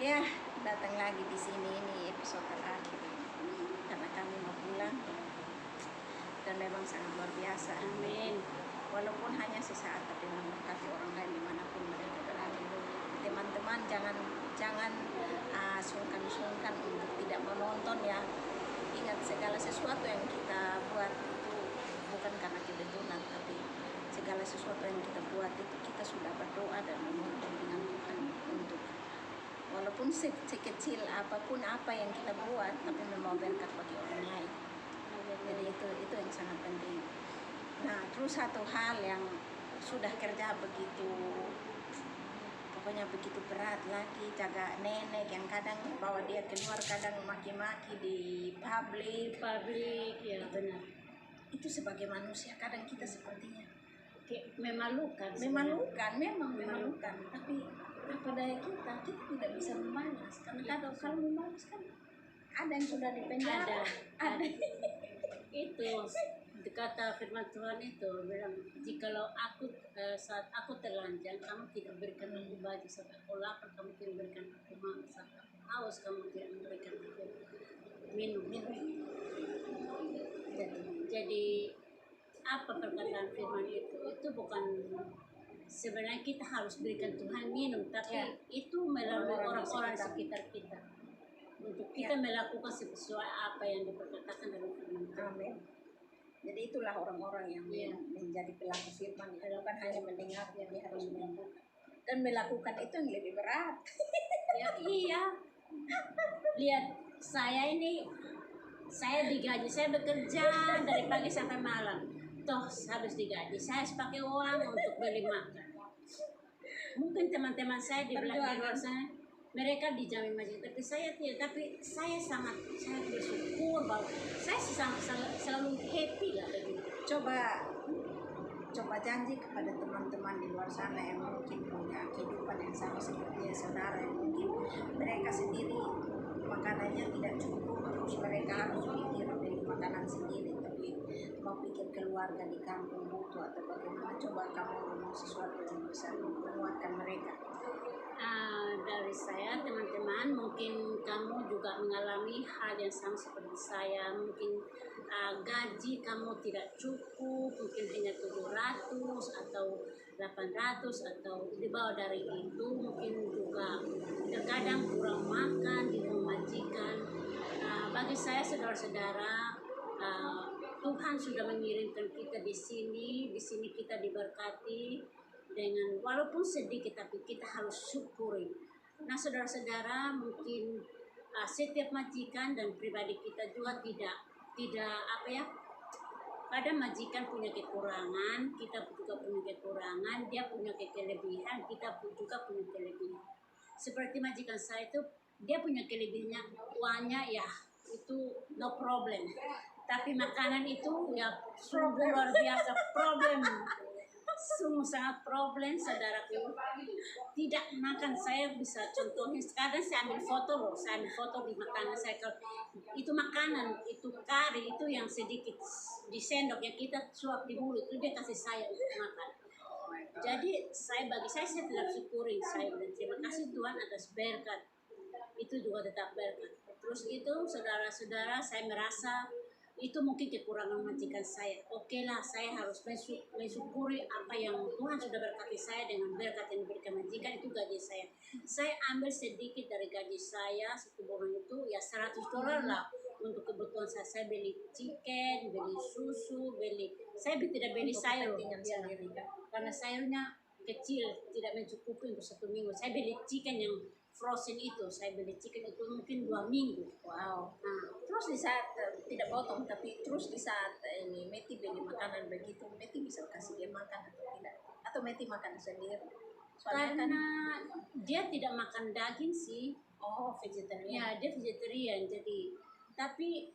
Ya, datang lagi di sini, ini episode terakhir karena kami mau pulang dan memang sangat luar biasa. Amin. Walaupun hanya sesaat, tapi memberkati orang lain dimanapun mereka berada. Teman-teman jangan sungkan-sungkan untuk tidak menonton ya. Ingat, segala sesuatu yang kita buat itu bukan karena kebetulan, tapi segala sesuatu yang kita buat itu kita sudah berdoa dan memohon dengan Tuhan untuk walaupun sekecil apapun apa yang kita buat, tapi membawa berkat bagi orang lain. Jadi itu yang sangat penting. Nah, terus satu hal yang sudah kerja begitu, pokoknya begitu berat lagi, jaga nenek yang kadang bawa dia keluar, kadang maki-maki di publik Ya benar. Itu sebagai manusia kadang kita sepertinya Memalukan. memang memalukan. Tapi apa daya kita tidak bisa membalas. Karena kalau membalas kan ada yang sudah di penjara. Ada. Itu kata firman Tuhan itu bilang, jikalau aku saat aku telanjang kamu tidak berikan aku baju, saat aku lapar kamu tidak berikan aku makan, saat aku haus kamu tidak memberikan aku minum. Jadi apa perkataan firman itu bukan sebenarnya kita harus berikan Tuhan minum, tapi itu melalui orang-orang sekitar kita untuk kita melakukan sesuai apa yang diperkatakan dalam firman Tuhan. Amin. Jadi itulah orang-orang yang menjadi pelaku firman, bukan hanya mendengar, tapi harus melakukan. Dan melakukan itu yang lebih berat. Iya. Lihat saya ini, saya digaji, saya bekerja dari pagi sampai malam. Toh habis digaji, saya harus pakai uang untuk beli makan. Mungkin teman-teman saya di luar sana, mereka dijamin masjid, tapi saya tidak. Tapi saya sangat bersyukur bahwa saya selalu happy lah begitu. Coba janji kepada teman-teman di luar sana yang mungkin punya kehidupan yang sama seperti saudara, yang mungkin mereka sendiri makanannya tidak cukup, terus mereka harus pikir beli makanan sendiri, tapi mau pikir keluarga di kampung butuh atau bagaimana. Coba kamu ngomong sesuatu yang bisa menguatkan mereka. Dari saya, teman-teman, mungkin kamu juga mengalami hal yang sama seperti saya. Mungkin gaji kamu tidak cukup, mungkin hanya 700 atau 800 atau di bawah dari itu. Mungkin juga terkadang kurang makan di rumah majikan. Bagi saya, saudara-saudara, Tuhan sudah mengirimkan kita di sini kita diberkati dengan walaupun sedikit, tapi kita harus syukuri. Nah, saudara-saudara, mungkin setiap majikan dan pribadi kita juga tidak apa ya, kadang majikan punya kekurangan, kita juga punya kekurangan, dia punya kelebihan, kita juga punya kelebihan. Seperti majikan saya itu, dia punya kelebihannya, uangnya ya itu no problem, tapi makanan itu ya sungguh luar biasa problem. Sungguh sangat problem, saudaraku. Tidak makan, saya bisa contohnya sekarang saya ambil foto di makanan saya. Kalau itu makanan, itu kari, itu yang sedikit di sendok yang kita suap di mulut, itu dia kasih saya untuk makan. Jadi bagi saya tidak syukuri, saya berterima kasih Tuhan atas berkat. Itu juga tetap berkat. Terus itu saudara-saudara, saya merasa itu mungkin kekurangan majikan saya. Oke lah, saya harus mensyukuri apa yang Tuhan sudah berkati saya dengan berkat yang diberikan majikan. Itu gaji saya. Saya ambil sedikit dari gaji saya, satu bulan itu ya $100 lah untuk kebutuhan saya. Saya beli chicken, beli susu, saya tidak beli sayur sendiri, karena sayurnya kecil, tidak mencukupi untuk 1 minggu. Saya beli chicken yang frozen itu, mungkin 2 minggu. Wow. Nah, terus di saat tidak potong, tapi terus di saat ini Meti beli makanan begitu, Meti bisa kasih dia makan atau tidak? Atau Meti makan sendiri? Karena dia tidak makan daging sih. Oh, vegetarian. Ya, dia vegetarian. Jadi, tapi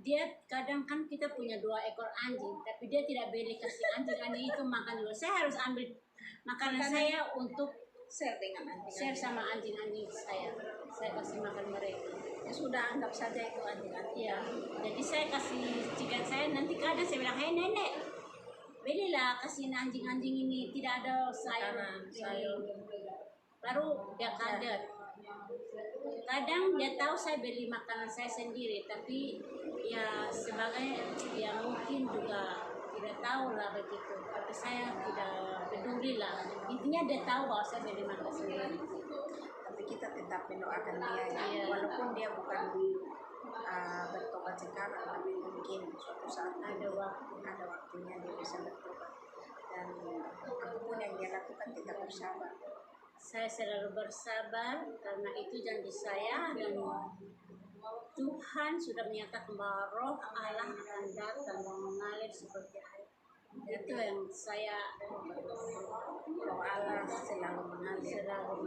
dia kadang kan kita punya 2 ekor anjing, tapi dia tidak boleh kasih anjing itu makan dulu. Saya harus ambil makanan saya untuk share sama anjing-anjing saya kasih makan mereka. Ya sudah, anggap saja itu anjing-anjing. Ya, jadi saya kasih chicken saya, nanti kadang saya bilang, hei nenek, belilah kasih anjing-anjing ini, tidak ada sayur. Baru dia kaget. Kadang dia tahu saya beli makanan saya sendiri, tapi ya sebagai ya mungkin juga tidak tahu lah begitu. Tapi saya tidak peduli lah. Intinya dia tahu bahwa saya beli makan sendiri. Tapi kita tetap mendoakan dia ya, Iya. walaupun dia bukan bertobat sekarang, tapi mungkin suatu saat Ada waktu. ada waktunya dia bisa bertobat, dan apapun yang dia lakukan tetap bersabar. Saya selalu bersabar karena itu janji saya, dan Tuhan sudah menyatakan bahwa Roh Allah akan datang dan mengalir seperti air. Itu yang saya Roh Allah selalu mengalir, selalu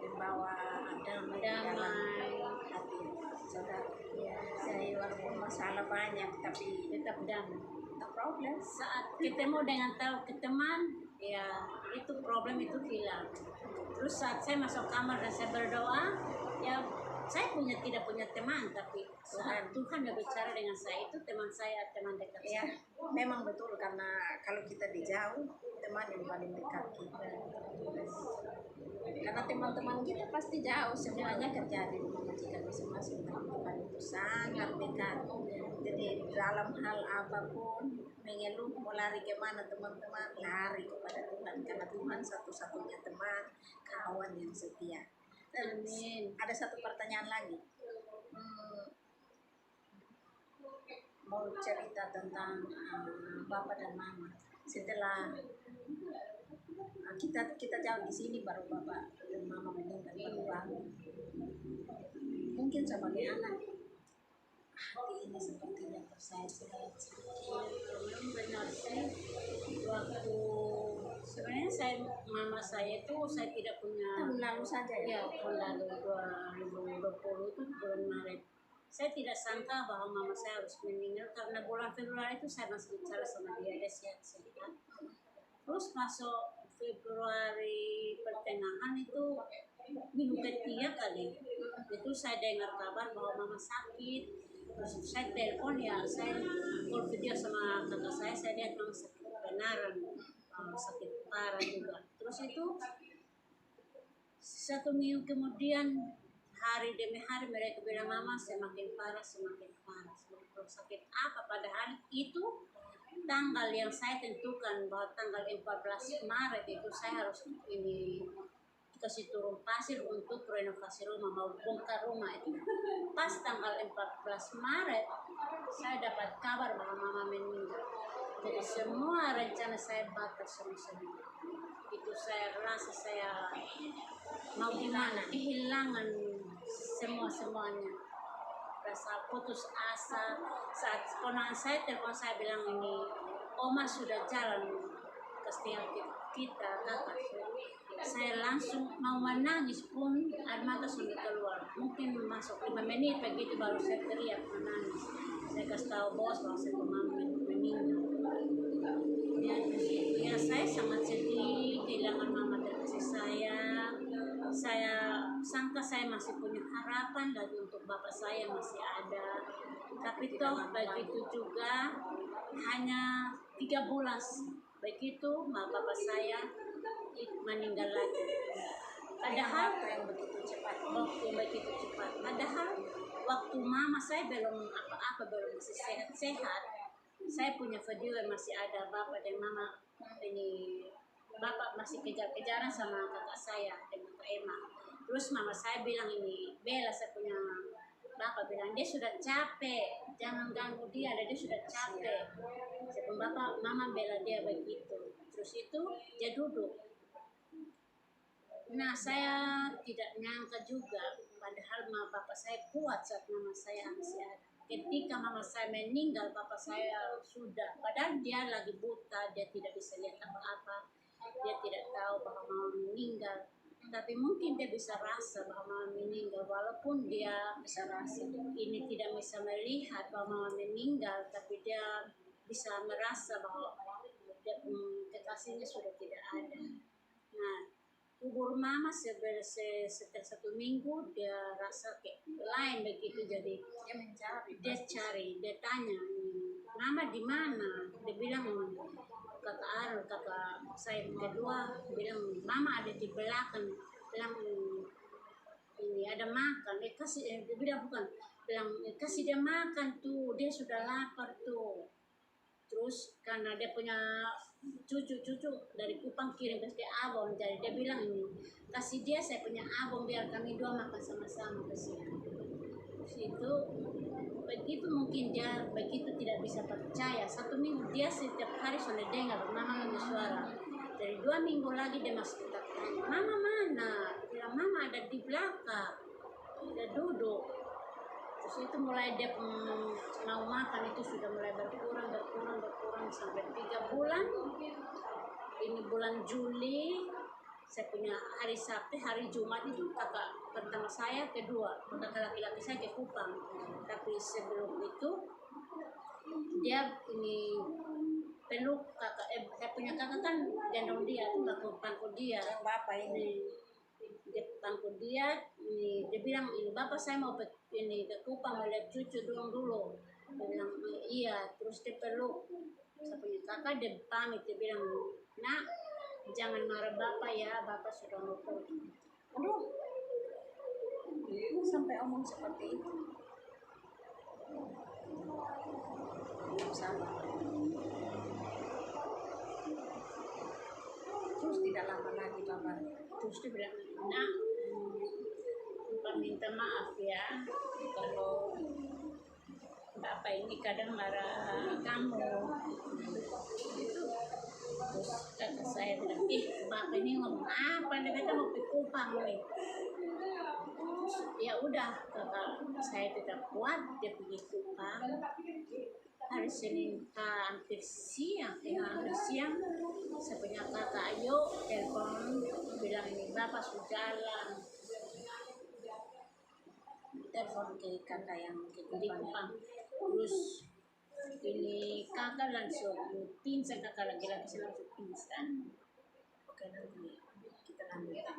membawa damai di dalam damai, hati saudara. ya, Jadi walaupun masalah banyak, tapi tetap damai. no problem. Saat ketemu dengan tahu ke teman, ya itu problem itu hilang. Terus saat saya masuk kamar dan saya berdoa, ya saya tidak punya teman, tapi saat Tuhan udah bicara dengan saya, itu teman saya, teman dekat Ya, saya. memang betul, karena kalau kita di jauh, teman yang paling dekat kita. Karena teman-teman kita pasti jauh, semuanya kerja di rumah majikan masing-masing, tapi Tuhan itu sangat dekat. Jadi dalam hal apapun, mengeluh mau lari kemana teman-teman, lari kepada Tuhan, karena Tuhan satu-satunya teman, kawan yang setia. Dan Amin. ada satu pertanyaan lagi. Mau cerita tentang bapak dan mama. Setelah kita jauh di sini, baru bapak dan mama meninggal, baru bangun. Mungkin sebagai anak, hati ini sepertinya tersayat-sayat. Memang benar sih, waktu sebenarnya mama saya itu saya tidak punya. Tahun lalu saja ya. Ya, tahun lalu 2020 itu bulan Maret. Saya tidak sangka bahwa mama saya harus meninggal, karena bulan Februari itu saya masih bicara sama dia sehat-sehat. Terus masuk Februari pertengahan itu minggu ketiga kali, itu saya dengar kabar bahwa mama sakit. Terus saya telepon, ya saya call video sama kakak saya lihat mama sakit benaran, sakit parah juga. Terus itu 1 minggu kemudian, hari demi hari mereka bilang mama semakin parah, semakin parah. Sakit apa? Padahal itu tanggal yang saya tentukan bahwa tanggal 14 Maret itu saya harus ini kasih turun pasir untuk renovasi rumah, mau bongkar rumah itu. Pas tanggal 14 Maret saya dapat kabar bahwa mama meninggal. Jadi semua rencana saya batal semua. Itu saya rasa saya mau gimana, kehilangan semuanya, rasa putus asa. Saat ponakan saya telepon, saya bilang ini Oma sudah jalan ke setiap kita kakak. Saya langsung mau menangis pun air mata sudah keluar. Mungkin masuk 5 menit begitu baru saya teriak menangis. Saya kasih tahu bos bahwa saya mama meninggal. Ya saya sangat sedih kehilangan mama dan kasih sayang. Saya sangka saya masih punya harapan lagi untuk bapak saya masih ada, tapi toh begitu juga hanya 3 bulan begitu bapak saya meninggal lagi. Padahal yang begitu cepat. waktu begitu cepat. Padahal waktu mama saya belum apa-apa, belum masih sehat-sehat. Saya punya video yang masih ada bapak dan mama ini. Bapak masih kejar-kejaran sama kakak saya dengan Kak Emma. Terus mama saya bilang ini, Bella, saya punya bapak bilang dia sudah capek, jangan ganggu dia sudah capek. Sebelum bapak, mama bela dia begitu. Terus itu dia duduk. Nah, saya tidak nyangka juga, padahal bapak saya kuat saat mama saya masih ada. Ketika mama saya meninggal, bapak saya sudah, padahal dia lagi buta, dia tidak bisa lihat apa-apa, dia tidak tahu bahwa mama meninggal. Tapi mungkin dia bisa rasa bahwa mama meninggal, walaupun dia Bisa rasa. ini tidak bisa melihat bahwa mama meninggal, tapi dia bisa merasa bahwa dia, kekasihnya sudah tidak ada. Nah, kubur mama setelah 1 minggu dia rasa kayak lain begitu, jadi Dia mencari. dia tanya mama di mana, dia bilang kakak Arul, kakak saya kedua bilang mama ada di belakang, bilang ada makan. Dia bilang bukan, bilang kasih dia makan tuh, dia sudah lapar tuh. Terus karena dia punya cucu dari Kupang kirim ke abang, jadi dia bilang ini kasih dia saya punya abang biar kami dua makan sama-sama kasihan. Terus itu begitu mungkin dia begitu tidak bisa percaya. 1 minggu dia setiap hari sudah dengar mama punya suara. Dari 2 minggu lagi dia masih tetap tanya, mama mana? Dia bilang mama ada di belakang, dia duduk. Terus itu mulai dia mau makan itu sudah mulai berkurang sampai 3 bulan. Ini bulan Juli, saya punya hari Sabtu, hari Jumat itu kakak pertama saya, kedua kakak laki-laki saya ke Kupang. Tapi sebelum itu dia ini peluk kakak, saya punya kakak kan gendong dia tuh nggak ke pangku dia. Yang bapak ini. Dia pangku dia, ini dia bilang ini bapak saya mau ini ke Kupang melihat cucu dulu. Dia bilang iya, terus dia peluk saya punya kakak, dia pamit, dia bilang nak jangan marah bapak ya, bapak sudah mau pergi. Aduh, sampai omong seperti itu. Sama. Terus tidak lama lagi bapak. Terus dia bilang nak bapak minta maaf ya kalau bapak ini kadang marah kamu itu. Terus kata saya bilang bapak ini ngomong apa, dia kata mau ke Kupang nih. Terus ya udah kakak saya tetap kuat, dia pergi Kupang. Hari Senin hampir siang saya punya kakak ayo telepon bilang ini bapak sudah jalan. Telepon ke kakak yang ke Di Kupang. Terus ini kakak langsung pingsan, kakak lagi-lagi langsung pingsan. Oke, nanti kita lanjut.